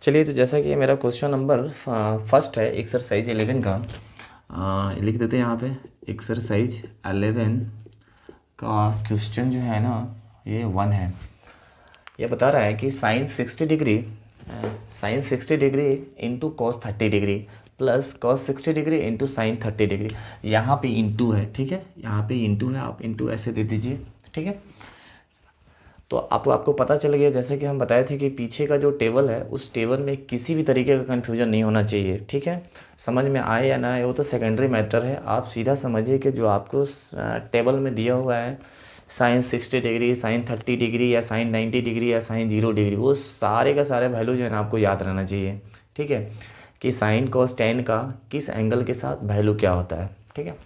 चलिए, तो जैसा कि मेरा क्वेश्चन नंबर फर्स्ट है एक्सरसाइज 11 का, लिख देते हैं यहाँ पे। एक्सरसाइज 11 का क्वेश्चन जो है ना, ये 1 है। ये बता रहा है कि sine 60 degree into cos 30 degree plus cos 60 degree into sine 30 degree. यहाँ पे इंटू है, ठीक है, यहाँ पे इंटू है, आप इंटू ऐसे दे दीजिए, ठीक है। तो आपको पता चल गया, जैसे कि हम बताए थे कि पीछे का जो टेबल है उस टेबल में किसी भी तरीके का कन्फ्यूजन नहीं होना चाहिए, ठीक है। समझ में आए या ना आए वो तो सेकेंडरी मैटर है। आप सीधा समझिए कि जो आपको टेबल में दिया हुआ है साइन 60 डिग्री, साइन 30 डिग्री या साइन 90 डिग्री या साइन 0 डिग्री, वो सारे का सारे वैल्यू जो है ना आपको याद रहना चाहिए, ठीक है, कि साइन कॉस टेन का किस एंगल के साथ वैल्यू क्या होता है, ठीक है।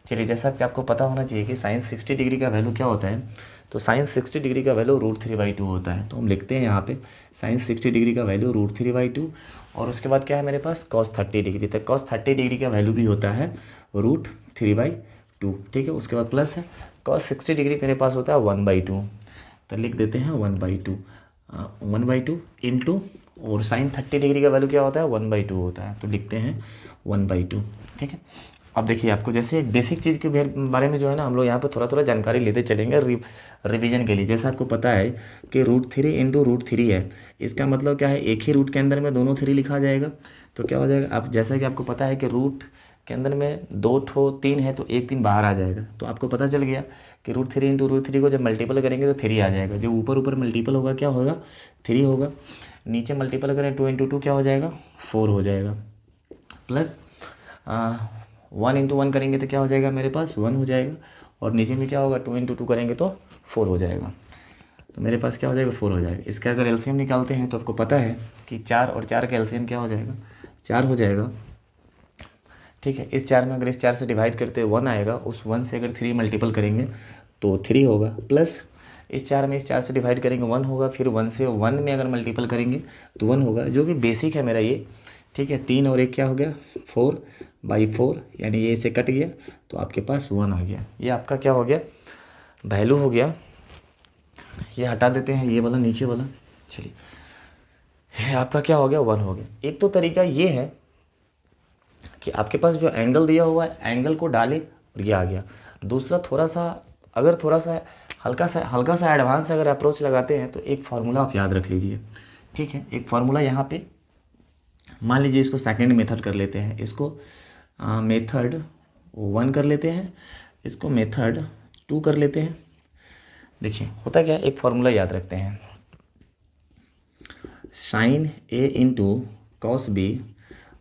चलिए, जैसा कि आपको पता होना चाहिए कि साइन 60 डिग्री का वैल्यू क्या होता है, तो साइन 60 डिग्री का वैल्यू √3/2 होता है। तो हम लिखते हैं यहाँ पे साइन 60 डिग्री का वैल्यू √3/2, और उसके बाद क्या है मेरे पास कॉस 30 डिग्री। तो कॉस 30 डिग्री का वैल्यू भी होता है √3/2, ठीक है। उसके बाद प्लस है कॉस 60 डिग्री मेरे पास होता है 1/2, तो लिख देते हैं 1/2 इंटू, और साइन 30 डिग्री का वैल्यू क्या होता है 1/2 होता है, तो लिखते हैं 1/2, ठीक है। अब देखिए, आपको जैसे एक बेसिक चीज़ के बारे में जो है ना हम लोग यहाँ पे थोड़ा थोड़ा जानकारी लेते चलेंगे रिवीजन के लिए। जैसा आपको पता है कि √3 इंटू √3 है, इसका मतलब क्या है, एक ही रूट के अंदर में दोनों 3 लिखा जाएगा। तो क्या हो जाएगा, आप जैसा कि आपको पता है कि रूट के अंदर में 2 ठो 3 है, तो एक 3 बाहर आ जाएगा। तो आपको पता चल गया कि √3 इंटू √3 को जब मल्टीपल करेंगे तो 3 आ जाएगा। जो ऊपर ऊपर मल्टीपल होगा क्या होगा, 3 होगा। नीचे मल्टीपल करें 2 इंटू 2 क्या हो जाएगा, 4 हो जाएगा। प्लस 1 इंटू 1 करेंगे तो क्या हो जाएगा, मेरे पास 1 हो जाएगा। और नीचे में क्या होगा, 2 इंटू 2 करेंगे तो 4 हो जाएगा। तो मेरे पास क्या हो जाएगा, 4 हो जाएगा। इसका अगर एलसीएम निकालते हैं तो आपको पता है कि 4 और 4 का एलसीएम क्या हो जाएगा, 4 हो जाएगा, ठीक है। इस 4 में अगर इस 4 से डिवाइड करते 1 आएगा, उस 1 से अगर 3 मल्टीपल करेंगे तो 3 होगा। प्लस इस 4 में इस 4 से डिवाइड करेंगे 1 होगा, फिर 1 से 1 में अगर मल्टीपल करेंगे तो 1 होगा, जो कि बेसिक है मेरा ये, ठीक है। 3 और 1 क्या हो गया, 4/4, यानी ये इसे कट गया तो आपके पास 1 आ गया। ये आपका क्या हो गया, वैल्यू हो गया। ये हटा देते हैं, ये वाला नीचे वाला, चलिए, ये आपका क्या हो गया, 1 हो गया। एक तो तरीका ये है कि आपके पास जो एंगल दिया हुआ है एंगल को डाले और ये आ गया। दूसरा, थोड़ा सा हल्का सा एडवांस अगर अप्रोच लगाते हैं तो एक फार्मूला आप याद रख लीजिए, ठीक है। एक फार्मूला यहाँ पे मान लीजिए, इसको सेकंड मेथड कर लेते हैं, इसको मेथड 1 कर लेते हैं, इसको मेथड 2 कर लेते हैं। देखिए होता क्या है, एक फार्मूला याद रखते हैं, sine A into cos B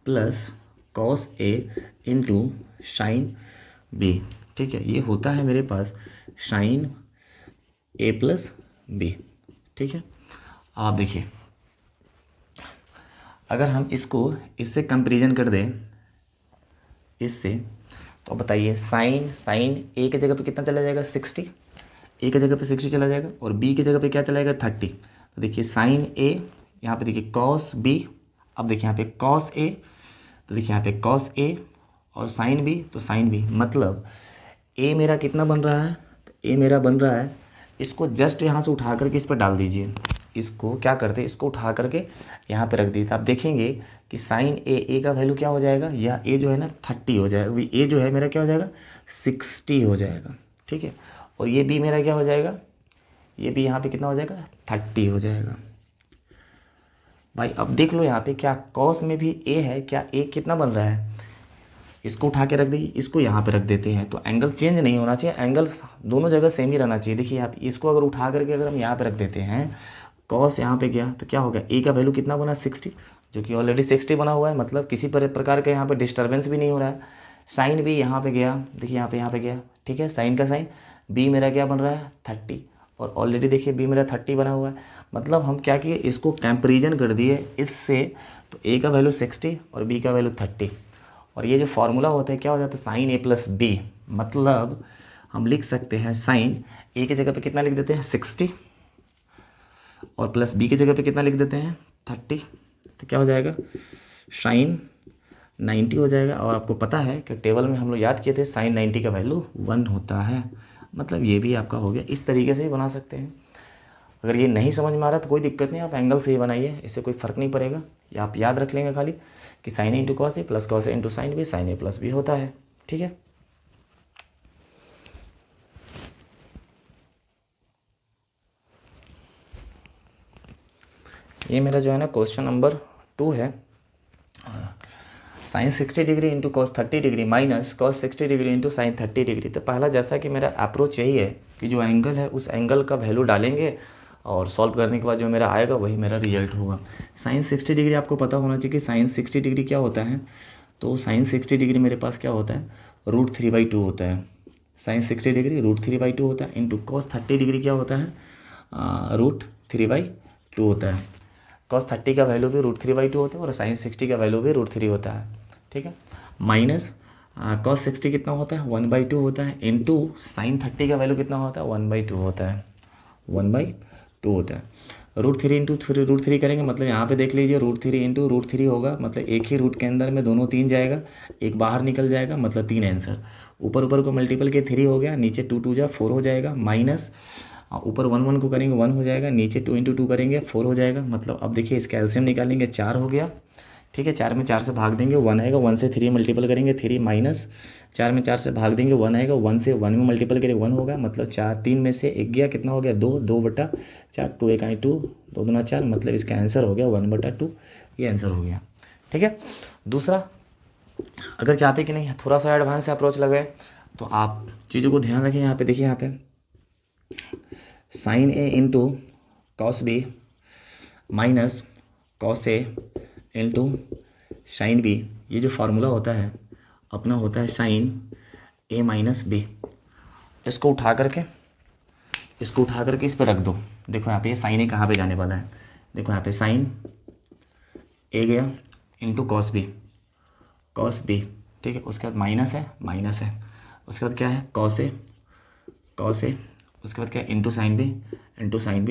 plus cos A into sine B, ठीक है। ये होता है मेरे पास साइन A प्लस B, ठीक है। आप देखिए, अगर हम इससे कंपेरिजन कर दें इससे, तो बताइए साइन A की जगह पे कितना चला जाएगा, 60, A की जगह पे 60 चला जाएगा, और B की जगह पे क्या चला जाएगा, 30। तो देखिए साइन A, यहाँ पे देखिए कॉस B, अब देखिए यहाँ पे कॉस A, तो देखिए यहाँ पे कॉस A, और साइन B तो साइन B, मतलब A मेरा कितना बन रहा है, तो A मेरा बन रहा है, इसको जस्ट यहाँ से उठा करके इस पर डाल दीजिए। इसको क्या करते हैं, इसको उठा करके यहाँ पे रख दीजिए। आप देखेंगे कि साइन ए का वैल्यू क्या हो जाएगा, या ए जो है ना 30 हो जाएगा, अभी ए जो है मेरा क्या हो जाएगा, 60 हो जाएगा, ठीक है। और ये बी मेरा क्या हो जाएगा, ये भी यहाँ पे कितना हो जाएगा, 30 हो जाएगा। भाई अब देख लो यहाँ पे क्या कॉस में भी ए है, क्या ए कितना बन रहा है, इसको उठा के रख दीजिए, इसको यहाँ पे रख देते हैं, तो एंगल चेंज नहीं होना चाहिए, एंगल दोनों जगह सेम ही रहना चाहिए। देखिए आप इसको अगर उठा करके अगर हम यहाँ पे रख देते हैं, कॉस यहाँ पे गया तो क्या हो गया, ए का वैल्यू कितना बना, 60, जो कि ऑलरेडी 60 बना हुआ है, मतलब किसी प्रकार का यहाँ पे डिस्टर्बेंस भी नहीं हो रहा है। साइन भी यहाँ पे गया, देखिए यहाँ पे गया, ठीक है, साइन का साइन, बी मेरा क्या बन रहा है 30, और ऑलरेडी देखिए बी मेरा 30 बना हुआ है। मतलब हम क्या किए, इसको कंपेरिजन कर दिए इससे, तो ए का वैल्यू 60 और बी का वैल्यू 30, और ये जो फार्मूला होता है क्या हो जाता है, साइन A प्लस बी, मतलब हम लिख सकते हैं साइन ए की जगह पे कितना लिख देते हैं 60, और प्लस बी की जगह पे कितना लिख देते हैं 30, तो क्या हो जाएगा साइन 90 हो जाएगा। और आपको पता है कि टेबल में हम लोग याद किए थे साइन 90 का वैल्यू 1 होता है, मतलब ये भी आपका हो गया। इस तरीके से ही बना सकते हैं। अगर ये नहीं समझ में आ रहा तो कोई दिक्कत नहीं, आप एंगल से ही बनाइए, इससे कोई फ़र्क नहीं पड़ेगा। ये आप याद रख लेंगे खाली कि sign A into cos A plus cos A into sine B, sign A plus B होता है। ठीक है, ये मेरा जो है ना क्वेश्चन नंबर 2 है। Sine 60 degree into cos 30 degree minus cos 60 degree into sine 30 degree. तो पहला जैसा कि मेरा अप्रोच यही है कि जो एंगल है उस एंगल का वैल्यू डालेंगे और सॉल्व करने के बाद जो मेरा आएगा वही मेरा रिजल्ट होगा। साइन 60 डिग्री आपको पता होना चाहिए कि साइन 60 डिग्री क्या होता है। तो साइन 60 डिग्री मेरे पास क्या होता है, √3/2 होता है। साइन 60 डिग्री √3/2 होता है इंटू कॉस 30 डिग्री क्या होता है, √3/2 होता है। कॉस 30 का वैल्यू भी √3/2 होता है और साइन 60 का वैल्यू भी √3 होता है। ठीक है, माइनस कॉस 60 कितना होता है, 1/2 होता है इंटू साइन 30 का वैल्यू कितना होता है, 1/2 होता है, 1/2 होता है। √3 इंटू √3 करेंगे मतलब यहाँ पे देख लीजिए √3 इंटू √3 होगा, मतलब एक ही रूट के अंदर में दोनों 3 जाएगा, एक बाहर निकल जाएगा, मतलब 3 आंसर। ऊपर को मल्टीपल के 3 हो गया, नीचे 2 2 जा 4 हो जाएगा, माइनस ऊपर 1 1 को करेंगे 1 हो जाएगा, नीचे 2 इंटू 2 करेंगे 4 हो जाएगा। मतलब अब देखिए इसका एलसीएम निकालेंगे 4 हो गया। ठीक है, 4 में 4 से भाग देंगे 1 आएगा, 1 से 3 मल्टीपल करेंगे 3 माइनस 4 में 4 से भाग देंगे 1 आएगा, 1 से 1 में मल्टीपल करेंगे 1 होगा, मतलब 4 3 में से 1 गया, कितना हो गया 2, 2/4, 2 1 आई 2, 2 दूना 4, मतलब इसका आंसर हो गया 1/2। ये आंसर हो गया। ठीक है, दूसरा अगर चाहते कि नहीं थोड़ा सा एडवांस अप्रोच लगाए तो आप चीज़ों को ध्यान रखें। यहाँ पे देखिए, यहाँ पे sine A into cos B minus cos A into sine B, ये जो फार्मूला होता है अपना होता है साइन ए माइनस बी। इसको उठा करके इस पर रख दो। देखो यहाँ पे साइन ए कहाँ पे जाने वाला है, देखो यहाँ पे साइन ए गया इंटू कॉस बी। ठीक है, उसके बाद माइनस है, उसके बाद क्या है कॉस ए, उसके बाद क्या है इंटू साइन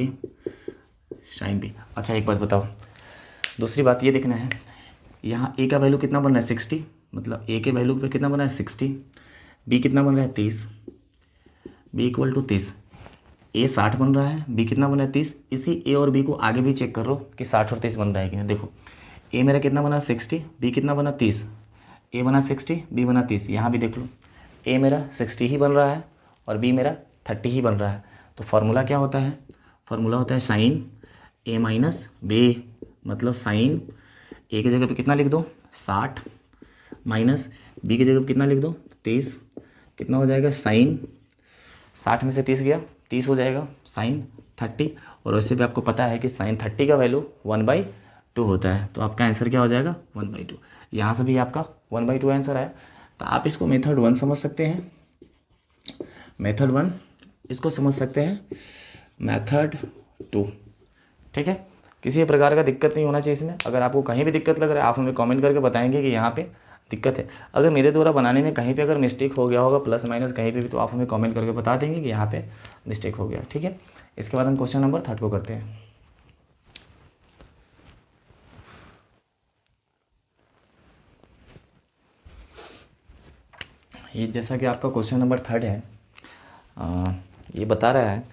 बी। अच्छा एक बात बताओ, दूसरी बात ये देखना है, यहाँ ए का वैल्यू कितना बन रहा है 60, मतलब ए के वैल्यू पे कितना बन रहा है 60, बी कितना बन रहा है 30, बी इक्वल टू 30, ए 60 बन रहा है, बी कितना बन रहा है 30। इसी ए और बी को आगे भी चेक कर लो कि 60 और 30 बन रहा है कि नहीं। देखो ए मेरा कितना बना 60, बी कितना बना 30, ए बना 60, बी बना 30। यहाँ भी देख लो ए मेरा 60 ही बन रहा है और बी मेरा 30 ही बन रहा है। तो फार्मूला क्या होता है, फार्मूला होता है साइन ए माइनस बी, मतलब साइन ए की जगह पे कितना लिख दो 60 माइनस बी की जगह पे कितना लिख दो 30, कितना हो जाएगा साइन 60 में से 30 गया 30 हो जाएगा साइन 30। और वैसे भी आपको पता है कि साइन 30 का वैल्यू 1/2 होता है। तो आपका आंसर क्या हो जाएगा 1/2। यहाँ से भी आपका 1/2 आंसर आया। तो आप इसको मेथड 1 समझ सकते हैं, मेथड 1 इसको समझ सकते हैं, मेथड 2। ठीक है, किसी प्रकार का दिक्कत नहीं होना चाहिए इसमें। अगर आपको कहीं भी दिक्कत लग रहा है आप हमें कमेंट करके बताएंगे कि यहाँ पे दिक्कत है। अगर मेरे द्वारा बनाने में कहीं पे अगर मिस्टेक हो गया होगा प्लस माइनस कहीं पे भी, तो आप हमें कमेंट करके बता देंगे कि यहाँ पे मिस्टेक हो गया। ठीक है, इसके बाद हम क्वेश्चन नंबर 3 को करते हैं। ये जैसा कि आपका क्वेश्चन नंबर 3 है, ये बता रहा है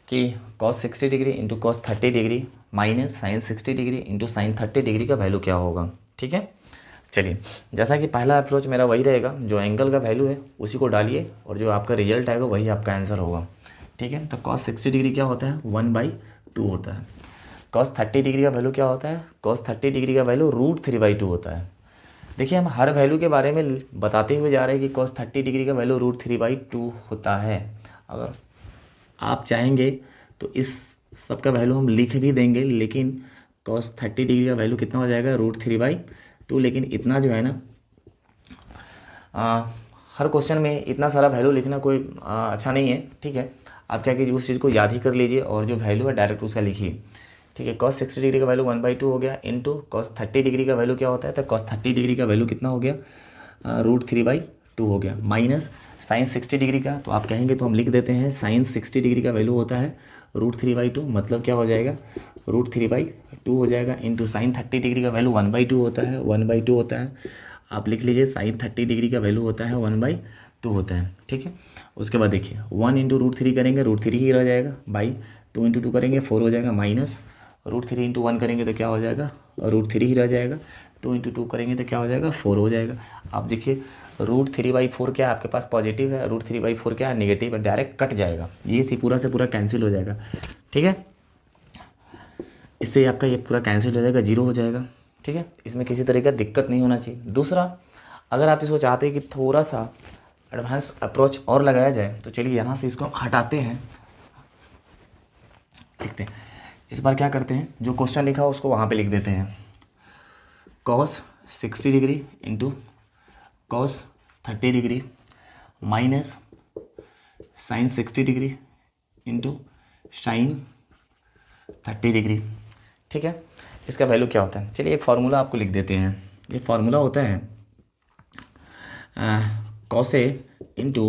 कि cos 60 degree into cos 30 degree minus sine 60 degree into sine 30 degree का वैल्यू क्या होगा। ठीक है, चलिए जैसा कि पहला अप्रोच मेरा वही रहेगा, जो एंगल का वैल्यू है उसी को डालिए और जो आपका रिजल्ट आएगा वही आपका आंसर होगा। ठीक है, तो cos 60 डिग्री क्या होता है 1/2 होता है। cos 30 डिग्री का वैल्यू क्या होता है, cos 30 डिग्री का वैल्यू √3/2 होता है। देखिए हम हर वैल्यू के बारे में बताते हुए जा रहे हैं कि cos 30 डिग्री का वैल्यू √3/2 होता है। अगर आप चाहेंगे तो इस सब का वैल्यू हम लिख भी देंगे, लेकिन cos 30 डिग्री का वैल्यू कितना हो जाएगा √3/2। लेकिन इतना जो है ना हर क्वेश्चन में इतना सारा वैल्यू लिखना कोई अच्छा नहीं है। ठीक है, आप क्या कीजिए उस चीज़ को याद ही कर लीजिए और जो वैल्यू है डायरेक्ट उसका लिखिए। ठीक है, cos 60 डिग्री का वैल्यू 1/2 हो गया इंटू cos 30 डिग्री का वैल्यू क्या होता है, तो cos 30 डिग्री का वैल्यू कितना हो गया √3/2 हो गया, माइनस साइन 60 डिग्री का। तो आप कहेंगे तो हम लिख देते हैं साइन 60 डिग्री का वैल्यू होता है √3/2, मतलब क्या हो जाएगा √3/2 हो जाएगा इंटू साइन 30 डिग्री का वैल्यू 1/2 होता है, 1/2 होता है। आप लिख लीजिए साइन 30 डिग्री का वैल्यू होता है 1/2 होता है। ठीक है, उसके बाद देखिए 1 इंटू √3 करेंगे √3 ही रह जाएगा बाई 2 इंटू 2 करेंगे 4 हो जाएगा, माइनस √3 इंटू 1 करेंगे तो क्या हो जाएगा, √3 ही रह जाएगा। 2 इंटू 2 करेंगे तो क्या हो जाएगा, 4 हो जाएगा। अब देखिए √3/4 क्या है आपके पास पॉजिटिव है, √3/4 क्या है नेगेटिव है, डायरेक्ट कट जाएगा, ये से पूरा कैंसिल हो जाएगा। ठीक है, इससे आपका ये पूरा कैंसिल हो जाएगा, 0 हो जाएगा। ठीक है, इसमें किसी तरह का दिक्कत नहीं होना चाहिए। दूसरा, अगर आप इसको चाहते हैं कि थोड़ा सा एडवांस अप्रोच और लगाया जाए तो चलिए यहाँ से इसको हम हटाते हैं, देखते हैं। इस बार क्या करते हैं, जो क्वेश्चन लिखा हो उसको वहाँ पे लिख देते हैं, cos 60 degree into cos 30 degree minus sin 60 degree into sin 30 degree. ठीक है, इसका वैल्यू क्या होता है, चलिए एक फार्मूला आपको लिख देते हैं। ये फार्मूला होता है cos A into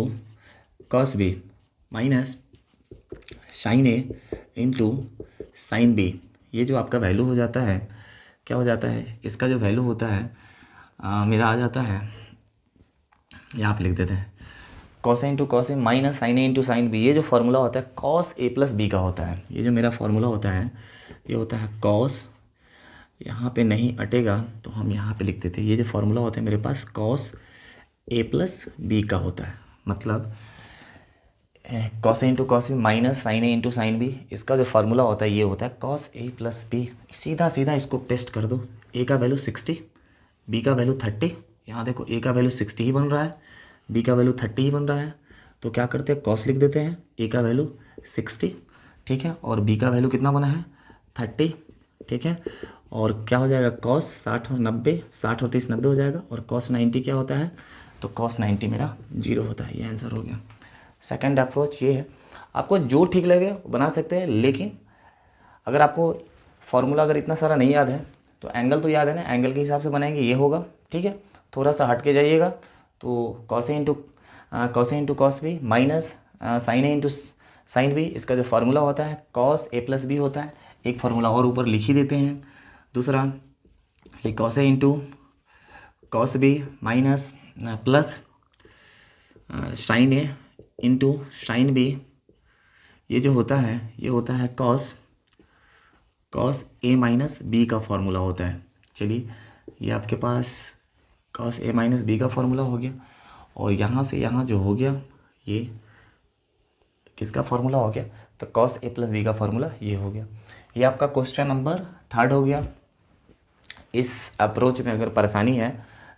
cos B minus sin A into sin B। ये जो आपका वैल्यू हो जाता है, क्या हो जाता है, इसका जो वैल्यू होता है मेरा आ जाता है, यहाँ पे लिख देते हैं cos A into cos A minus sin A into sin B। ये जो फार्मूला होता है cos A प्लस B का होता है। ये जो मेरा फार्मूला होता है ये होता है cos, यहाँ पे नहीं अटेगा तो हम यहाँ पे लिख देते हैं, ये जो फार्मूला होता है मेरे पास cos A प्लस B का होता है। मतलब cos A into cos B minus sin A into sin B, इसका जो फार्मूला होता है ये होता है cos A प्लस B। सीधा सीधा इसको पेस्ट कर दो, A का वैल्यू 60, B का वैल्यू 30। यहाँ देखो A का वैल्यू 60 ही बन रहा है, B का वैल्यू 30 ही बन रहा है, तो क्या करते हैं cos लिख देते हैं, A का वैल्यू 60, ठीक है, और B का वैल्यू कितना बना है 30। ठीक है, और क्या हो जाएगा cos 60 और 90, 60 और 30 90 हो जाएगा, और cos 90 क्या होता है, तो cos 90 मेरा 0 होता है। ये आंसर हो गया। सेकंड अप्रोच ये है, आपको जो ठीक लगे वो बना सकते हैं, लेकिन अगर आपको फार्मूला अगर इतना सारा नहीं याद है तो एंगल तो याद है ना, एंगल के हिसाब से बनाएंगे, ये होगा। ठीक है, थोड़ा सा हट के जाइएगा तो cos A into cos B minus sin A into sin B, इसका जो फार्मूला होता है cos A प्लस B होता है। एक फार्मूला और ऊपर लिख ही देते हैं, दूसरा ये cos A into cos B minus plus sin A into sin B। ये जो होता है ये होता है cos A माइनस B का फार्मूला होता है। चलिए, ये आपके पास cos A माइनस B का फार्मूला हो गया, और यहाँ से यहाँ जो हो गया ये किसका फार्मूला हो गया, तो cos A प्लस B का फार्मूला ये हो गया। ये आपका क्वेश्चन नंबर 3 हो गया। इस अप्रोच में अगर परेशानी है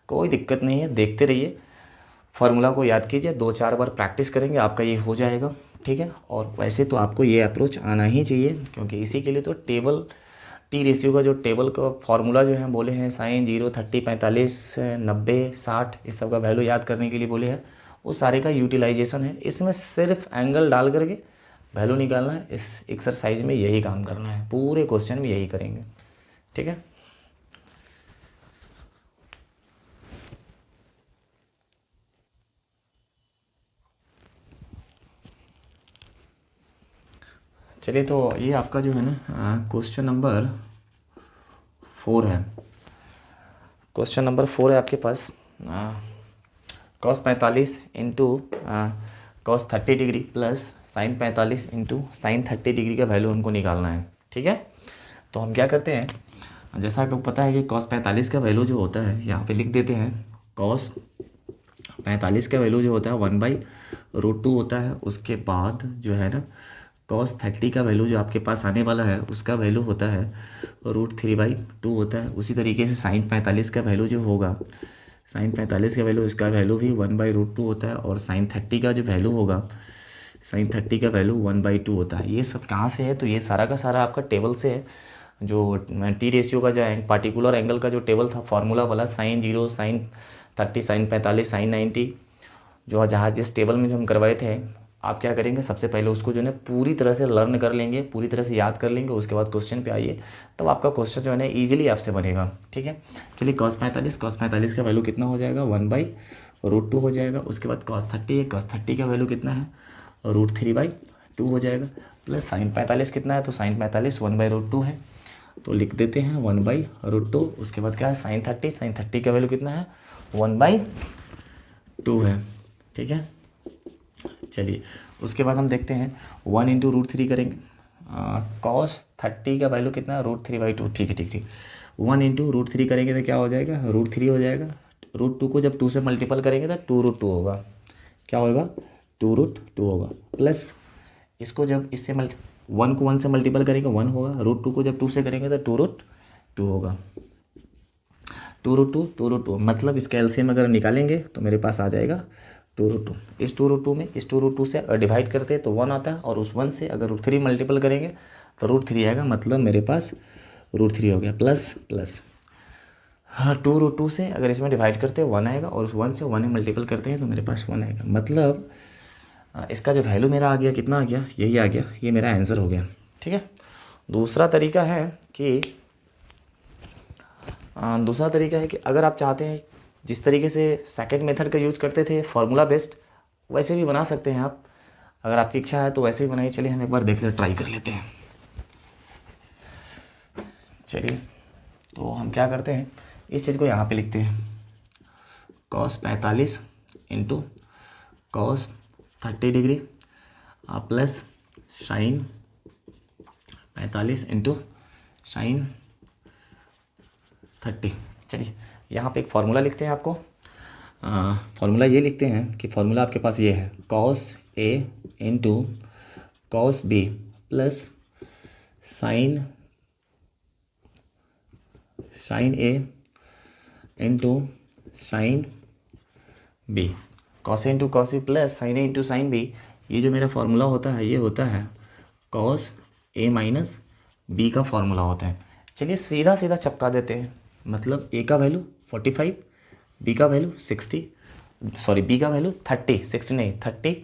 कोई दिक्कत नहीं है, देखते रहिए, फार्मूला को याद कीजिए, 2-4 बार प्रैक्टिस करेंगे आपका ये हो जाएगा। ठीक है, और वैसे तो आपको ये अप्रोच आना ही चाहिए, क्योंकि इसी के लिए तो टेबल टी रेशियो का जो टेबल का फार्मूला जो है बोले हैं, साइन 0, 30, 45, 90, 60, इस सब का वैल्यू याद करने के लिए बोले हैं, उस सारे का यूटिलाइजेशन है। इसमें सिर्फ एंगल डाल करके वैल्यू निकालना है। इस एक्सरसाइज में यही काम करना है, पूरे क्वेश्चन में यही करेंगे। ठीक है, चलिए, तो ये आपका जो है ना क्वेश्चन नंबर 4 है। क्वेश्चन नंबर 4 है आपके पास, cos 45 into cos 30 degree plus sin 45 into sin 30 degree का वैल्यू हमको निकालना है। ठीक है, तो हम क्या करते हैं, जैसा आपको पता है कि cos 45 का वैल्यू जो होता है यहाँ पे लिख देते हैं, cos 45 का वैल्यू जो होता है 1/√2 होता है। उसके बाद जो है ना cos 30 का वैल्यू जो आपके पास आने वाला है उसका वैल्यू होता है √3/2 होता है। उसी तरीके से sin 45 का वैल्यू जो होगा, sin 45 का वैल्यू, इसका वैल्यू भी 1/√2 होता है, और sin 30 का जो वैल्यू होगा, sin 30 का वैल्यू 1/2 होता है। ये सब कहाँ से है, तो ये सारा का सारा आपका टेबल से है, जो टी रेशियो का जो पार्टिकुलर एंगल का जो टेबल था फार्मूला वाला, sin 0, sin 30, sin 45, sin 90, जो जहाँ जिस टेबल में जो हम करवाए थे, आप क्या करेंगे, सबसे पहले उसको जो है पूरी तरह से लर्न कर लेंगे, पूरी तरह से याद कर लेंगे, उसके बाद क्वेश्चन पे आइए, तब आपका क्वेश्चन जो है ना ईजिली आपसे बनेगा। ठीक है, चलिए, cos 45 का वैल्यू कितना हो जाएगा, 1/√2 हो जाएगा। उसके बाद cos 30 है, cos 30 का वैल्यू कितना है, √3/2 हो जाएगा, प्लस sin 45 कितना है, तो sin 45 1/√2 है, तो लिख देते हैं 1/√2। उसके बाद क्या है, sin 30 का वैल्यू कितना है, 1/2 है। ठीक है, चलिए, उसके बाद हम देखते हैं 1 इंटू √3 करेंगे, कॉस 30 का वैल्यू कितना है, √3/2। ठीक है ठीक ठीक। 1 इंटू √3 करेंगे तो क्या हो जाएगा, √3 हो जाएगा। √2 को जब 2 से मल्टीपल करेंगे तो 2√2 होगा। क्या होगा, 2√2 होगा। प्लस इसको जब इससे 1 को 1 से मल्टीपल करेंगे 1 होगा। √2 को जब 2 से करेंगे तो 2√2 होगा। 2√2 मतलब इसका एलसीएम अगर निकालेंगे तो मेरे पास आ जाएगा 2√2। इस 2√2 में इस 2√2 से अगर डिवाइड करते हैं तो 1 आता है, और उस 1 से अगर √3 मल्टीपल करेंगे तो √3 आएगा। मतलब मेरे पास √3 हो गया। प्लस प्लस हाँ, 2√2 से अगर इसमें डिवाइड करते हैं 1 आएगा, और उस 1 से 1 में मल्टीपल करते हैं तो मेरे पास 1 आएगा। मतलब इसका जो वैल्यू मेरा आ गया, कितना आ गया, यही आ गया, ये मेरा आंसर हो गया। ठीक है। दूसरा तरीका है कि अगर आप चाहते हैं जिस तरीके से सेकंड मेथड का यूज करते थे फार्मूला बेस्ड, वैसे भी बना सकते हैं आप। अगर आपकी इच्छा है तो वैसे ही बनाइए। चलिए हम एक बार देख ले, ट्राई कर लेते हैं। चलिए तो हम क्या करते हैं, इस चीज़ को यहाँ पे लिखते हैं, cos 45 into cos 30 degree plus sign 45 into sine 30। चलिए यहाँ पे एक फार्मूला लिखते हैं। आपको फार्मूला ये लिखते हैं कि फार्मूला आपके पास ये है, cos A into cos B plus sign A into sine B। cos A into cos B plus sign A into sine B, ये जो मेरा फार्मूला होता है ये होता है cos A माइनस B का फार्मूला होता है। चलिए सीधा सीधा चपका देते हैं। मतलब A का वैल्यू 45, B का वैल्यू 60, सॉरी B का वैल्यू 30, 60 नहीं 30।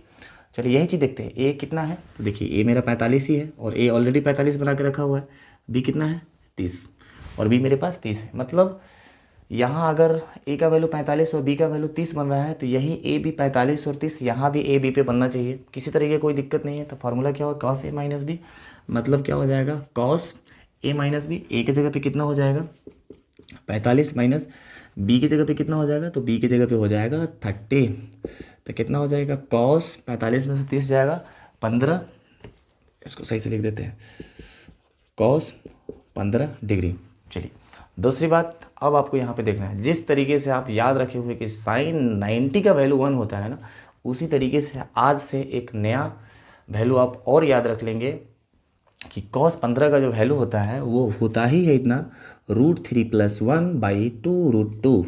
चलिए यही चीज़ देखते हैं, A कितना है, तो देखिए A मेरा 45 ही है, और A ऑलरेडी 45 बना के रखा हुआ है। B कितना है, 30, और B मेरे पास 30 है। मतलब यहाँ अगर A का वैल्यू 45 और B का वैल्यू 30 बन रहा है, तो यही A भी 45 और 30 यहाँ भी A B पे बनना चाहिए। किसी तरीके कोई दिक्कत नहीं है। तो फार्मूला क्या होगा, cos A माइनस B। मतलब क्या हो जाएगा, cos A minus B। A की जगह पे कितना हो जाएगा, 45 माइनस B की जगह पे कितना हो जाएगा, तो B की जगह पे हो जाएगा 30। तो कितना हो जाएगा, cos 45 में से 30 जाएगा 15, इसको सही से लिख देते हैं, cos 15 डिग्री। चलिए दूसरी बात, अब आपको यहाँ पे देखना है, जिस तरीके से आप याद रखे हुए कि साइन 90 का वैल्यू 1 होता है ना, उसी तरीके से आज से एक नया वैल्यू आप और याद रख लेंगे कि cos 15 का जो वैल्यू होता है वो होता ही है इतना, √3 + 1/2√2।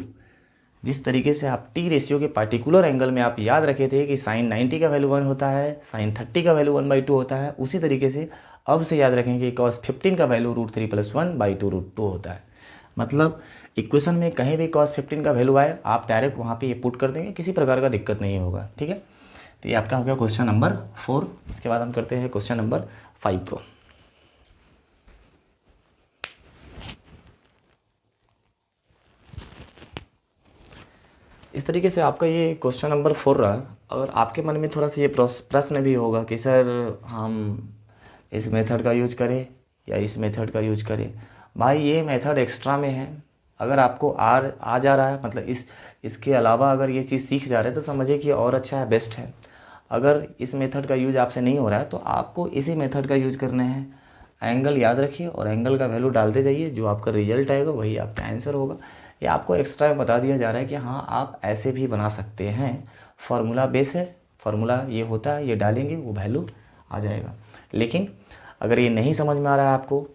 जिस तरीके से आप टी रेशियो के पार्टिकुलर एंगल में आप याद रखे थे कि साइन 90 का वैल्यू 1 होता है, साइन 30 का वैल्यू 1/2 होता है, उसी तरीके से अब से याद रखेंगे कि cos 15 का वैल्यू √3 + 1/2√2 होता है। मतलब इक्वेशन में कहीं भी cos 15 का वैल्यू आए, आप डायरेक्ट वहाँ पे ये पुट कर देंगे, किसी प्रकार का दिक्कत नहीं होगा। ठीक है। तो ये आपका हो गया क्वेश्चन नंबर 4। इसके बाद हम करते हैं क्वेश्चन नंबर 5 को। इस तरीके से आपका ये क्वेश्चन नंबर 4 रहा। और आपके मन में थोड़ा सा ये प्रश्न भी होगा कि सर हम इस मेथड का यूज करें या इस मेथड का यूज करें। भाई ये मेथड एक्स्ट्रा में है, अगर आपको आ जा रहा है, मतलब इसके अलावा अगर ये चीज़ सीख जा रहे हैं तो समझिए कि और अच्छा है, बेस्ट है। अगर इस मेथड का यूज आपसे नहीं हो रहा है तो आपको इसी मेथड का यूज करना है। एंगल याद रखिए और एंगल का वैल्यू डालते जाइए, जो आपका रिजल्ट आएगा वही आपका आंसर होगा। ये आपको एक्स्ट्रा में बता दिया जा रहा है कि हाँ आप ऐसे भी बना सकते हैं। फार्मूला बेस है, फार्मूला ये होता है, ये डालेंगे वो वैल्यू आ जाएगा। लेकिन अगर ये नहीं समझ में आ रहा है आपको,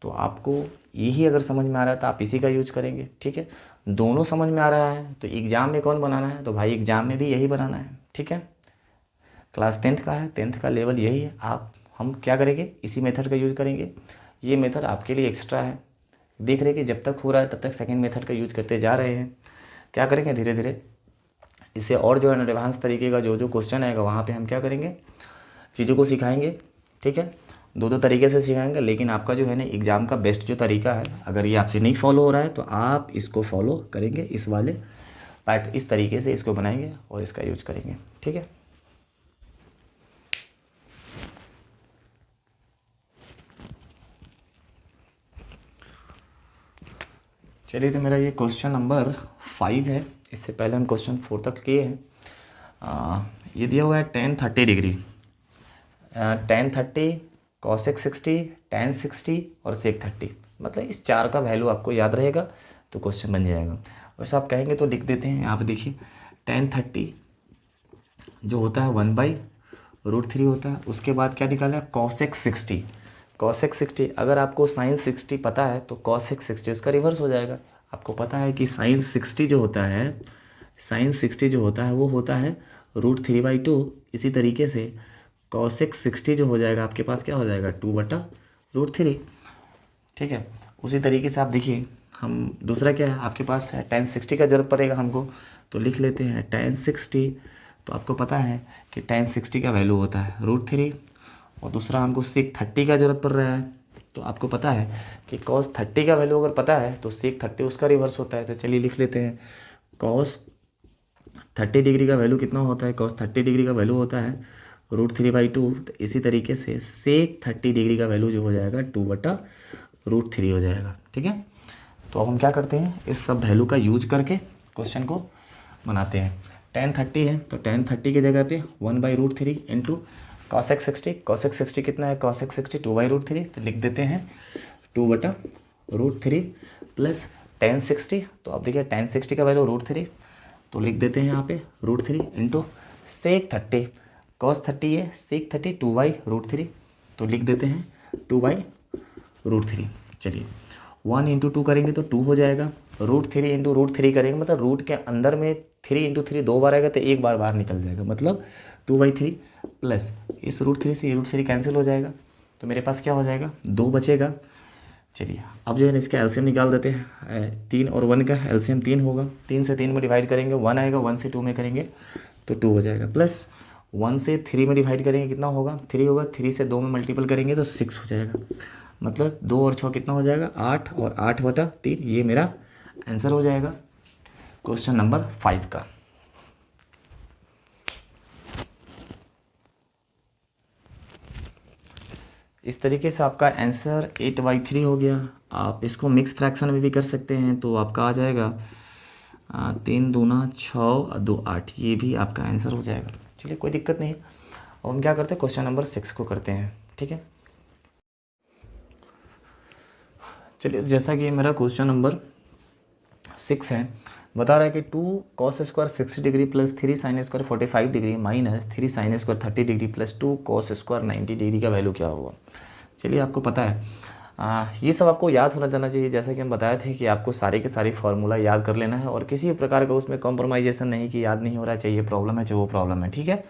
तो आपको यही अगर समझ में आ रहा है तो आप इसी का यूज करेंगे। ठीक है। दोनों समझ में आ रहा है तो एग्ज़ाम में कौन बनाना है, तो भाई एग्ज़ाम में भी यही बनाना है। ठीक है। क्लास 10th का है, 10th का लेवल यही है। हम क्या करेंगे, इसी मेथड का यूज़ करेंगे। ये मेथड आपके लिए एक्स्ट्रा है। देख रहे कि जब तक हो रहा है तब तक सेकंड मेथड का यूज करते जा रहे हैं। क्या करेंगे, धीरे धीरे इससे और जो है ना एडवांस तरीके का जो क्वेश्चन आएगा वहाँ पे हम क्या करेंगे, चीज़ों को सिखाएंगे। ठीक है। दो तरीके से सिखाएंगे, लेकिन आपका जो है ना एग्ज़ाम का बेस्ट जो तरीका है, अगर ये आपसे नहीं फॉलो हो रहा है तो आप इसको फॉलो करेंगे, इस वाले पैट इस तरीके से इसको बनाएंगे और इसका यूज करेंगे। ठीक है। चलिए तो मेरा ये क्वेश्चन नंबर 5 है। इससे पहले हम क्वेश्चन 4 तक किए हैं। ये दिया हुआ है tan 30 degree. tan 30 cos x 60, tan 60 और सेक 30, मतलब इस चार का वैल्यू आपको याद रहेगा तो क्वेश्चन बन जाएगा। वैसे आप कहेंगे तो लिख देते हैं, यहाँ पे देखिए tan 30 जो होता है 1/√3 होता है। उसके बाद क्या निकाला है, cos x 60। cos x 60 अगर आपको sin 60 पता है तो cos x 60 उसका रिवर्स हो जाएगा। आपको पता है कि sin 60 जो होता है, sin 60 जो होता है वो होता है √3/2। इसी तरीके से cos x 60 जो हो जाएगा आपके पास क्या हो जाएगा, 2/√3। ठीक है, उसी तरीके से आप देखिए, हम दूसरा क्या है आपके पास है, tan 60 का जरूरत पड़ेगा हमको, तो लिख लेते हैं tan 60। तो आपको पता है कि tan 60 का वैल्यू होता है √3, और दूसरा हमको sec 30 का जरूरत पड़ रहा है। तो आपको पता है कि cos 30 का वैल्यू अगर पता है तो sec 30 उसका रिवर्स होता है। तो चलिए लिख लेते हैं, cos 30 डिग्री का वैल्यू कितना होता है, cos 30 डिग्री का वैल्यू होता है √3/2। तो इसी तरीके से sec 30 डिग्री का वैल्यू जो हो जाएगा 2/√3 हो जाएगा। ठीक है, तो अब हम क्या करते हैं, इस सब वैल्यू का यूज करके क्वेश्चन को बनाते हैं। tan 30 है तो tan 30 की जगह पे 1/√3 into cos x 60। cos x 60 कितना है, cos x 60 2/√3, तो लिख देते हैं 2/√3 प्लस tan 60। तो अब देखिए tan 60 का वैल्यू √3, तो लिख देते हैं यहाँ पे √3 इंटू sec 30। cos 30 है, sec 30 2/√3, तो लिख देते हैं 2/√3। चलिए 1 इंटू 2 करेंगे तो 2 हो जाएगा, √3 इंटू √3 करेंगे मतलब रूट के अंदर में 3 इंटू 3 2 बार आएगा तो एक बार बाहर निकल जाएगा, मतलब 2/3 प्लस इस √3 से ये √3 कैंसिल हो जाएगा, तो मेरे पास क्या हो जाएगा, 2 बचेगा। चलिए अब जो है ना इसका एलसीएम निकाल देते हैं। 3 और 1 का एलसीएम 3 होगा, 3 से 3 में डिवाइड करेंगे 1 आएगा, 1 से 2 में करेंगे तो 2 हो जाएगा, प्लस 1 से 3 में डिवाइड करेंगे कितना होगा, 3 होगा, 3 से 2 में मल्टीपल करेंगे तो 6 हो जाएगा, मतलब 2 और 6 कितना हो जाएगा, 8 और 8/3, ये मेरा आंसर हो जाएगा क्वेश्चन नंबर 5 का। इस तरीके से आपका आंसर 8/3 हो गया। आप इसको मिक्स फ्रैक्शन में भी कर सकते हैं, तो आपका आ जाएगा 3 दूना 6 2 8, ये भी आपका आंसर हो जाएगा। चलिए कोई दिक्कत नहीं है। अब हम क्या करते हैं, क्वेश्चन नंबर 6 को करते हैं। ठीक है, चलिए जैसा कि मेरा क्वेश्चन नंबर 6 है, बता रहा है कि 2 cos square 60 degree plus 3 sin square 45 degree minus 3 sin square 30 degree plus 2 cos square 90 degree का वैल्यू क्या होगा। चलिए आपको पता है ये सब आपको याद होना जाना चाहिए। जैसा कि हम बताए थे कि आपको सारे के सारे फार्मूला याद कर लेना है और किसी भी प्रकार का उसमें कॉम्प्रोमाइजेशन नहीं कि याद नहीं हो रहा है, चाहिए प्रॉब्लम है चाहे वो प्रॉब्लम है। ठीक है,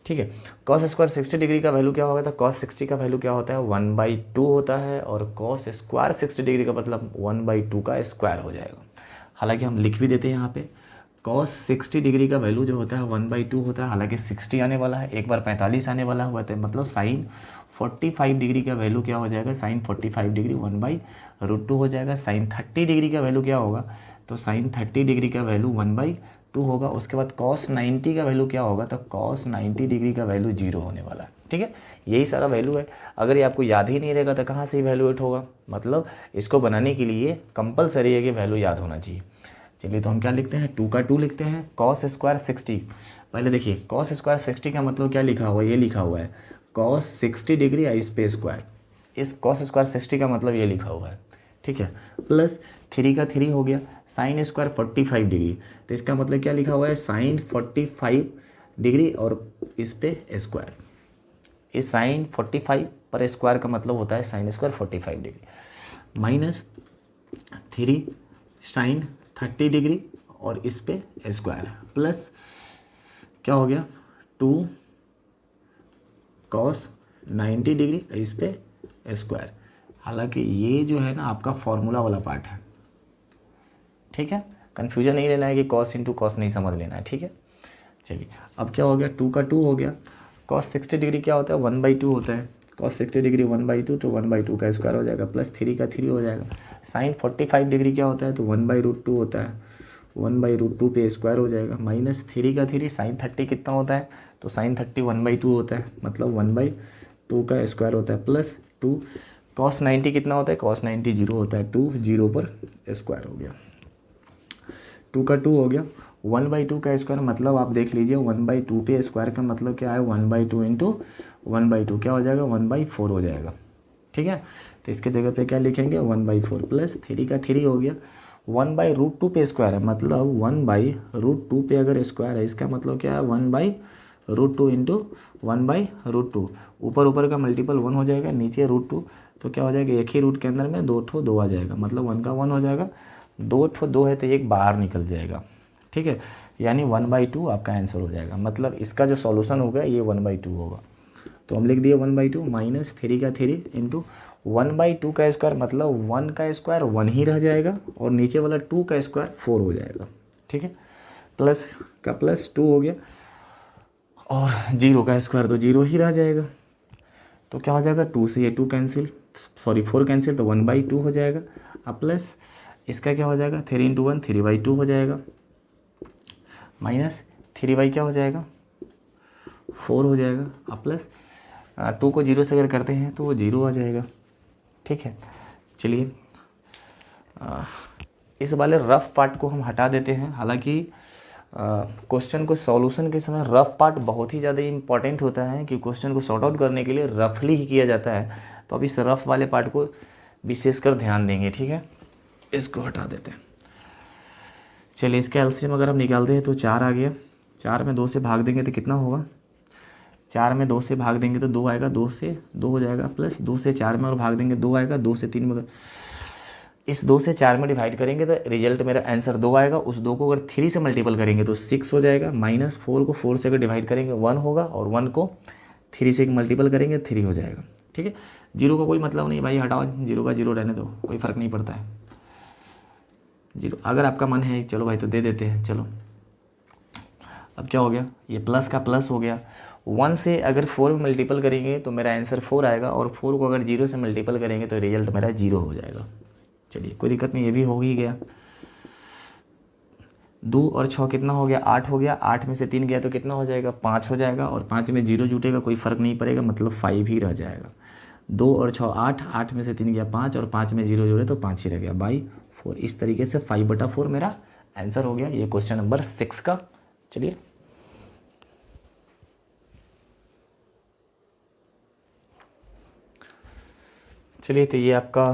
ठीक है। cos स्क्वायर 60 डिग्री का वैल्यू क्या होगा, तो cos 60 का वैल्यू क्या होता है, 1/2 होता है, और cos स्क्वायर 60 डिग्री का मतलब 1/2 का स्क्वायर हो जाएगा। हालांकि हम लिख भी देते हैं यहाँ पे cos 60 डिग्री का वैल्यू जो होता है 1/2 होता है, हालांकि 60 आने वाला है, एक बार 45 आने वाला हुआ था, मतलब sin 45 डिग्री का वैल्यू क्या हो जाएगा, sin 45 डिग्री 1/√2 हो जाएगा। sin 30 डिग्री का वैल्यू क्या होगा, तो sin 30 डिग्री का वैल्यू 1/2 होगा। उसके बाद cos 90 का वैल्यू क्या होगा, तो cos 90 डिग्री का वैल्यू 0 होने वाला है। ठीक है, यही सारा वैल्यू है। अगर ये आपको याद ही नहीं रहेगा तो कहाँ से इवैल्यूएट होगा, मतलब इसको बनाने के लिए कंपलसरी है कि वैल्यू याद होना चाहिए। चलिए तो हम क्या लिखते हैं, 2 का 2 लिखते हैं, cos स्क्वायर 60। पहले देखिए cos स्क्वायर 60 का मतलब क्या लिखा हुआ है, ये लिखा हुआ है cos 60 डिग्री इस पे स्क्वायर, इस cos स्क्वायर 60 का मतलब ये लिखा हुआ है। ठीक है, प्लस 3 का 3 हो गया, sin स्क्वायर 45 डिग्री, तो इसका मतलब क्या लिखा हुआ है, sin 45 डिग्री और इस पे स्क्वायर, इस sin 45 पर स्क्वायर का मतलब होता है sin square 45 degree, minus 3 sin 30 degree और इस पे स्क्वायर, प्लस क्या हो गया 2 cos 90 डिग्री इस पे स्क्वायर। हालांकि ये जो है ना आपका फॉर्मूला वाला पार्ट है। ठीक है, कन्फ्यूजन नहीं लेना है कि cos इंटू cos नहीं समझ लेना है। ठीक है, चलिए अब क्या हो गया, 2 का 2 हो गया, cos 60 डिग्री क्या होता है, 1/2 होता है, cos 60 डिग्री 1/2 तो 1/2 का स्क्वायर हो जाएगा, प्लस 3 का 3 हो जाएगा। sin 45 डिग्री क्या होता है, तो 1/√2 होता है, 1/√2 पे स्क्वायर हो जाएगा, माइनस 3 का 3, sin 30 कितना होता है, तो sin 30 1/2 होता है, मतलब 1/2 का स्क्वायर होता है, प्लस 2 cos 90 कितना होता है, cos 90 0 होता है, 2 0 पर स्क्वायर हो गया, 2 का 2 हो गया, 1/2 का स्क्वायर मतलब आप देख लीजिए 1/2 पे स्क्वायर का मतलब क्या है 1/2 इंटू 1/2 क्या हो जाएगा 1/4 हो जाएगा। ठीक है, तो इसके जगह पे क्या लिखेंगे 1/4 प्लस 3 का 3 हो गया। 1/√2 पे स्क्वायर है मतलब 1/√2 पे अगर स्क्वायर है इसका मतलब क्या है 1/√2 इंटू 1/√2। ऊपर ऊपर का मल्टीपल 1 हो जाएगा, नीचे √2, तो क्या हो जाएगा एक ही रूट के अंदर में 2 ठो 2 आ जाएगा, मतलब 1 का 1 हो जाएगा। 2 ठो 2 है तो एक बाहर निकल जाएगा। ठीक है, यानी 1/2 आपका आंसर हो जाएगा। मतलब इसका जो सॉल्यूशन होगा ये 1/2 होगा। तो हम लिख दिए 1/2 माइनस 3 का 3 इंटू 1/2 का स्क्वायर मतलब 1 का स्क्वायर 1 ही रह जाएगा और नीचे वाला 2 का स्क्वायर 4 हो जाएगा। ठीक है, प्लस का प्लस 2 हो गया और 0 का स्क्वायर तो 0 ही रह जाएगा। तो क्या हो जाएगा 2 से ये 2 कैंसिल, सॉरी 4 कैंसिल, तो 1/2 हो जाएगा। अब प्लस इसका क्या हो जाएगा 3 इंटू 1 3/2 हो जाएगा, माइनस 3 क्या हो जाएगा 4 हो जाएगा। अब प्लस 2 को 0 से अगर करते हैं तो वो 0 आ जाएगा। ठीक है, चलिए इस वाले रफ़ पार्ट को हम हटा देते हैं। हालांकि क्वेश्चन को सॉल्यूशन के समय रफ़ पार्ट बहुत ही ज़्यादा इम्पॉर्टेंट होता है कि क्वेश्चन को सॉर्ट आउट करने के लिए रफली ही किया जाता है। तो अब इस रफ़ वाले पार्ट को विशेषकर ध्यान देंगे। ठीक है, इसको हटा देते हैं। चलिए इसका एलसीएम अगर हम निकालते हैं तो 4 आ गया। 4 में 2 से भाग देंगे तो कितना होगा 4 में 2 से भाग देंगे तो 2 आएगा, 2 से 2 हो जाएगा, प्लस 2 से 4 में और भाग देंगे 2 आएगा, 2 से 3 में इस 2 से 4 में डिवाइड करेंगे तो रिजल्ट मेरा आंसर 2 आएगा। उस 2 को अगर 3 से मल्टीपल करेंगे तो 6 हो जाएगा, माइनस 4 को 4 से अगर डिवाइड करेंगे 1 होगा और 1 को 3 से मल्टीपल करेंगे 3 हो जाएगा। ठीक है, 0 का कोई मतलब नहीं भाई, हटाओ 0 का 0 रहने दो, कोई फ़र्क नहीं पड़ता है 0। अगर आपका मन है चलो भाई तो दे देते हैं। चलो अब क्या हो गया ये प्लस का प्लस हो गया। 1 से अगर 4 में मल्टीपल करेंगे तो मेरा आंसर 4 आएगा और 4 को अगर 0 से मल्टीपल करेंगे तो रिजल्ट मेरा 0 हो जाएगा। चलिए कोई दिक्कत नहीं, ये भी हो ही गया। 2 और 6 कितना हो गया 8 हो गया। 8 में से 3 गया तो कितना हो जाएगा 5 हो जाएगा और 5 में 0 जुटेगा, कोई फ़र्क नहीं पड़ेगा, मतलब 5 ही रह जाएगा। 2 और 6 8, 8 में से 3 गया 5 और 5 में 0 जुड़े तो 5 ही रह गया बाई 4। इस तरीके से 5/4 मेरा आंसर हो गया। ये क्वेश्चन नंबर 6 का। चलिए चलिए तो ये आपका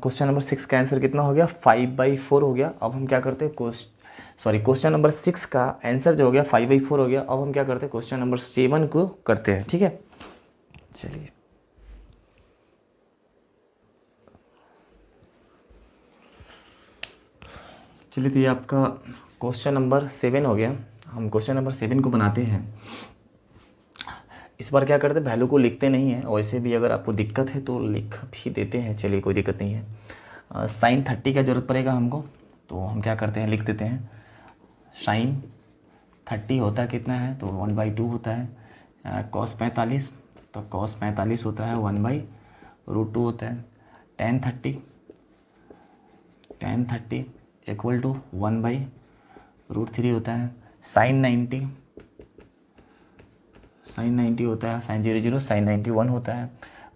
क्वेश्चन नंबर 6 का आंसर कितना हो गया 5/4 हो गया। अब हम क्या करते हैं क्वेश्चन नंबर 6 का आंसर जो हो गया 5/4 हो गया। अब हम क्या करते हैं क्वेश्चन नंबर 7 को करते हैं। ठीक है, चलिए चलिए तो ये आपका क्वेश्चन नंबर 7 हो गया। हम क्वेश्चन नंबर 7 को बनाते हैं। इस बार क्या करते हैं वैल्यू को लिखते नहीं हैं, वैसे भी अगर आपको दिक्कत है तो लिख भी देते हैं। चलिए कोई दिक्कत नहीं है। साइन 30 का ज़रूरत पड़ेगा हमको, तो हम क्या करते हैं लिख देते हैं। साइन 30 होता है कितना है तो 1/2 होता है। कॉस 45 तो कॉस 45 होता है 1/√2 होता है। tan 30 इक्वल टू 1/√3 होता है। साइन 90 होता है, साइन 0 साइन 91 होता है।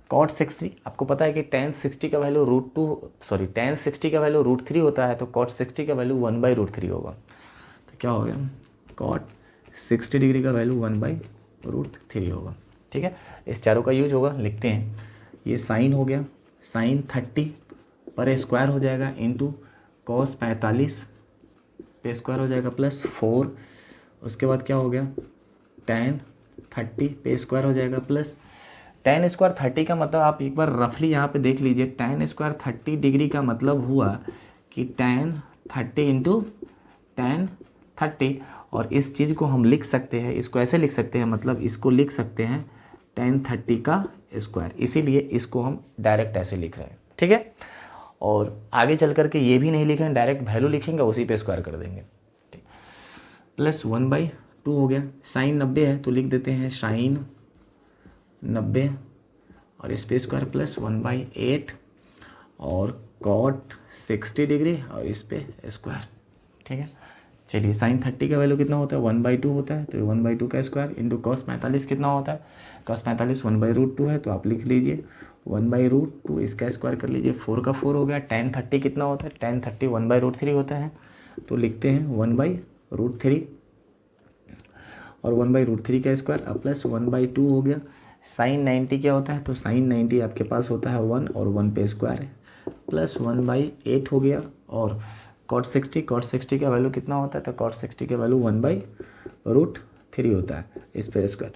कॉट 60 आपको पता है कि tan 60 का वैल्यू tan 60 का वैल्यू √3 होता है, तो कॉट 60 का वैल्यू 1/√3 होगा। तो क्या हो गया कॉट 60 डिग्री का वैल्यू 1/√3 होगा। ठीक है, इस चारों का यूज होगा, लिखते हैं। ये साइन हो गया, साइन 30 पर स्क्वायर हो जाएगा इंटू कॉस 45 पे स्क्वायर हो जाएगा प्लस 4। उसके बाद क्या हो गया tan 30 पे स्क्वायर हो जाएगा प्लस tan स्क्वायर 30 का मतलब आप एक बार रफली यहाँ पे देख लीजिए। tan स्क्वायर 30 डिग्री का मतलब हुआ कि tan 30 इंटू tan 30, और इस चीज़ को हम लिख सकते हैं, इसको ऐसे लिख सकते हैं, मतलब इसको लिख सकते हैं tan 30 का स्क्वायर, इसीलिए इसको हम डायरेक्ट ऐसे लिख रहे हैं। ठीक है, और आगे चल करके ये भी नहीं लिखेंगे, डायरेक्ट वैल्यू लिखेंगे उसी पे स्क्वायर कर देंगे। ठीक, प्लस 1/2 हो गया। साइन 90 है तो लिख देते हैं साइन 90 और इस पे स्क्वायर प्लस 1/8 और कॉट 60 डिग्री और इस पे स्क्वायर। ठीक है, चलिए साइन 30 का वैल्यू कितना होता है 1/2 होता है, तो 1/2 का स्क्वायर इंटू कॉस 45 कितना होता है, कॉस 45 1/√2 है, तो आप लिख लीजिए 1/√2, इसका स्क्वायर कर लीजिए 4 का 4 हो गया। tan 30 कितना होता है, tan 30 1/√3 होता है, तो लिखते हैं 1/√3 √3 और 1/√3 का स्क्वायर अब प्लस 1/2 हो गया। साइन 90 क्या होता है, तो साइन 90 आपके पास होता है 1 और 1 पे स्क्वायर है, प्लस 1/8 हो गया। और cot 60 का वैल्यू कितना होता है, तो cot 60 का वैल्यू 1/√3 होता है इस पे स्क्वायर।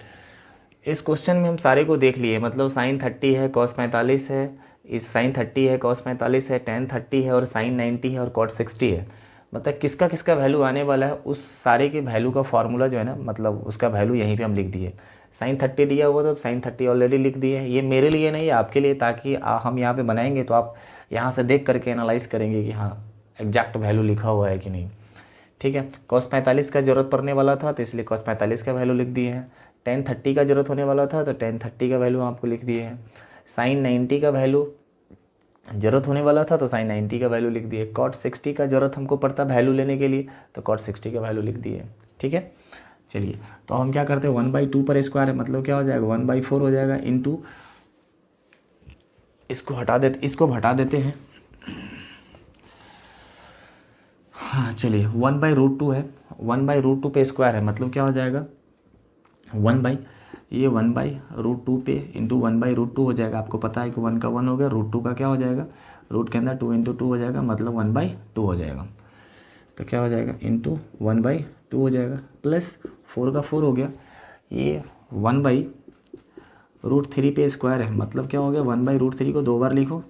इस क्वेश्चन में हम सारे को देख लिए, मतलब साइन 30 है, cos 45 है, इस साइन 30 है, cos 45 है, tan 30 है और साइन 90 है और cot 60 है। मतलब किसका किसका वैल्यू आने वाला है, उस सारे के वैल्यू का फार्मूला जो है ना, मतलब उसका वैल्यू यहीं पे हम लिख दिए। साइन 30 दिया हुआ तो साइन 30 ऑलरेडी लिख दिए। ये मेरे लिए नहीं, आपके लिए, ताकि हम यहाँ पे बनाएंगे तो आप यहाँ से देख करके एनालाइज करेंगे कि हाँ एग्जैक्ट वैल्यू लिखा हुआ है कि नहीं। ठीक है, cos 45 का ज़रूरत पड़ने वाला था तो इसलिए cos 45 का वैल्यू लिख दिए हैं। tan 30 का ज़रूरत होने वाला था तो tan 30 का वैल्यू आपको लिख दिए हैं। साइन 90 का वैल्यू ज़रूरत होने वाला था तो साइन 90 का वैल्यू लिख दिए। cot 60 का ज़रूरत हमको पड़ता वैल्यू लेने के लिए तो cot 60 का वैल्यू लिख दिए। ठीक है, चलिए तो हम क्या करते हैं, 1/2 पर स्क्वायर है, मतलब क्या हो जाएगा 1/4 हो जाएगा, इंटू इसको हटा देते हैं। हाँ चलिए 1/√2 है, 1/√2 पे स्क्वायर है, मतलब क्या हो जाएगा 1/√2 पे इंटू 1/√2 हो जाएगा। आपको पता है कि 1 का 1 हो गया, √2 का क्या हो जाएगा, रूट के अंदर 2 × 2 हो जाएगा, मतलब 1/2 हो जाएगा। तो क्या हो जाएगा इंटू 1/2 हो जाएगा, प्लस 4 का 4 हो गया। ये 1/√3 पे स्क्वायर है, मतलब क्या हो गया 1/√3 को 2 बार लिखो,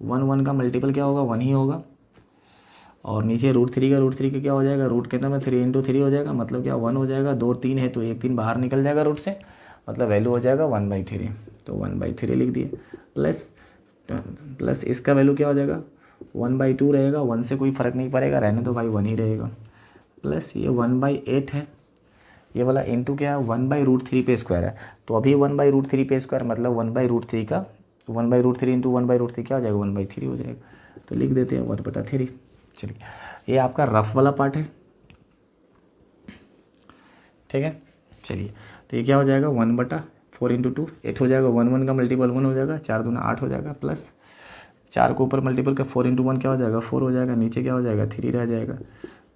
1 का मल्टीपल क्या होगा 1 ही होगा, और नीचे √3 का क्या हो जाएगा, रूट के अंदर में 3 × 3 हो जाएगा, मतलब क्या 1 हो जाएगा। 2 3 है तो 1 3 बाहर निकल जाएगा रूट से, मतलब वैल्यू हो जाएगा 1/3, तो 1/3 लिख दिए। प्लस इसका वैल्यू क्या हो जाएगा 1/2 रहेगा, 1 से कोई फ़र्क नहीं पड़ेगा, रहने दो भाई 1 ही रहेगा। प्लस ये 1/8 है, ये वाला इंटू क्या है 1/√3 पे स्क्वायर है, तो अभी 1/√3 पे स्क्वायर मतलब 1/√3 का 1/√3 इंटू 1/√3 क्या हो जाएगा 1/3 हो जाएगा, तो लिख देते हैं 1/3। चलिए ये आपका रफ वाला पार्ट है। ठीक है, चलिए तो ये क्या हो जाएगा 1/4 इंटू 2 8 हो जाएगा, 1 का मल्टीपल 1 हो जाएगा, 4 दूना 8 हो जाएगा, प्लस 4 को ऊपर मल्टीपल का 4 × 1 क्या हो जाएगा 4 हो जाएगा, नीचे क्या हो जाएगा 3 रह जाएगा,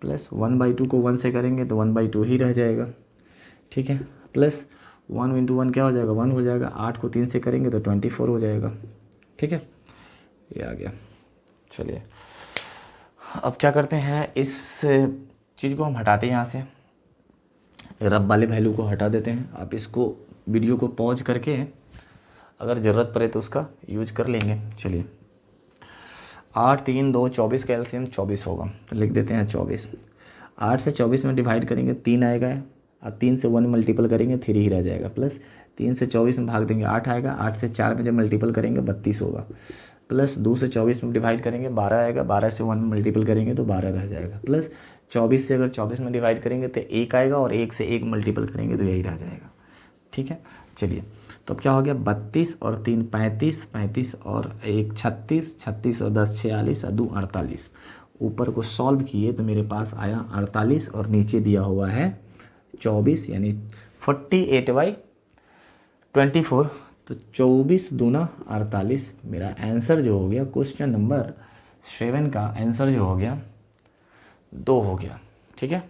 प्लस 1/2 को 1 से करेंगे तो 1/2 ही रह जाएगा। ठीक है, प्लस 1 × 1 क्या हो जाएगा 1 हो जाएगा, 8 को 3 से करेंगे तो 24 हो जाएगा। ठीक है, ये आ गया। चलिए अब क्या करते हैं, इस चीज़ को हम हटाते हैं, यहाँ से रब वाले वैल्यू को हटा देते हैं। आप इसको वीडियो को पॉज करके अगर ज़रूरत पड़े तो उसका यूज कर लेंगे। चलिए 8 3 2 24 का एलसीएम 24 होगा, तो लिख देते हैं 24। 8 से 24 में डिवाइड करेंगे 3 आएगा, और 3 से 1 मल्टीपल करेंगे 3 ही रह जाएगा, प्लस 3 से 24 में भाग देंगे 8 आएगा, 8 से 4 में जब मल्टीपल करेंगे 32 होगा, प्लस 2 से 24 में डिवाइड करेंगे 12 आएगा, 12 से 1 मल्टीपल करेंगे तो 12 रह जाएगा, प्लस 24 से अगर 24 में डिवाइड करेंगे तो 1 आएगा, और 1 से 1 मल्टीपल करेंगे तो यही रह जाएगा। ठीक है, चलिए तो अब क्या हो गया 32 और 3 35, 35 और 1 36, 36 और 10 46 और 2 48। ऊपर को सॉल्व किए तो मेरे पास आया 48 और नीचे दिया हुआ है 24, यानी 48/24, तो 24 दूना 48 मेरा आंसर जो हो गया क्वेश्चन नंबर 7 का आंसर जो हो गया 2 हो गया। ठीक है।